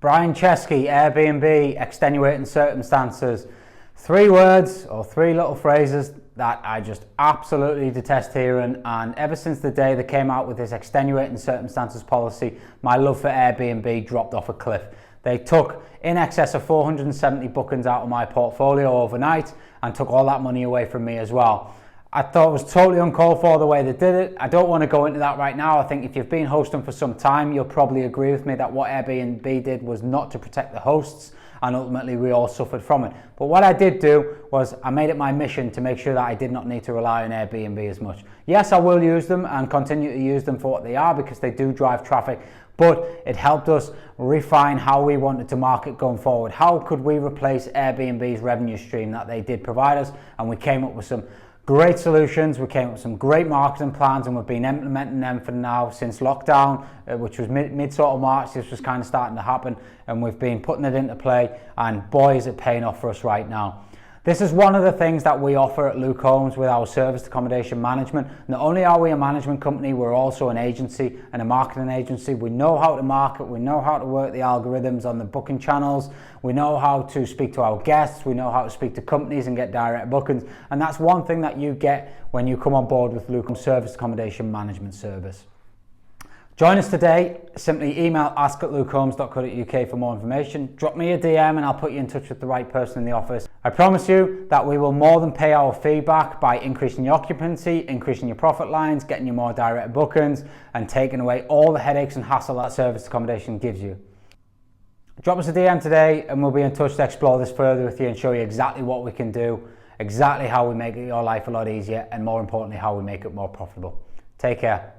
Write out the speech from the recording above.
Brian Chesky, Airbnb, extenuating circumstances. 3 words or 3 little phrases that I just absolutely detest hearing, and ever since the day they came out with this extenuating circumstances policy, my love for Airbnb dropped off a cliff. They took in excess of 470 bookings out of my portfolio overnight and took all that money away from me as well. I thought it was totally uncalled for the way they did it. I don't want to go into that right now. I think if you've been hosting for some time, you'll probably agree with me that what Airbnb did was not to protect the hosts, and ultimately we all suffered from it. But what I did do was I made it my mission to make sure that I did not need to rely on Airbnb as much. Yes, I will use them and continue to use them for what they are because they do drive traffic, but it helped us refine how we wanted to market going forward. How could we replace Airbnb's revenue stream that they did provide us? And we came up with some great solutions. We came up with some great marketing plans, and we've been implementing them for now since lockdown, which was mid sort of March. This was kind of starting to happen, and we've been putting it into play, and boy is it paying off for us right now. This is one of the things that we offer at Luke Homes with our serviced accommodation management. Not only are we a management company, we're also an agency and a marketing agency. We know how to market, we know how to work the algorithms on the booking channels, we know how to speak to our guests, we know how to speak to companies and get direct bookings. And that's one thing that you get when you come on board with Luke Homes serviced accommodation management service. Join us today. Simply email ask@lukehomes.co.uk for more information. Drop me a DM and I'll put you in touch with the right person in the office. I promise you that we will more than pay our fee back by increasing your occupancy, increasing your profit lines, getting you more direct bookings, and taking away all the headaches and hassle that serviced accommodation gives you. Drop us a DM today and we'll be in touch to explore this further with you and show you exactly what we can do, exactly how we make your life a lot easier, and more importantly, how we make it more profitable. Take care.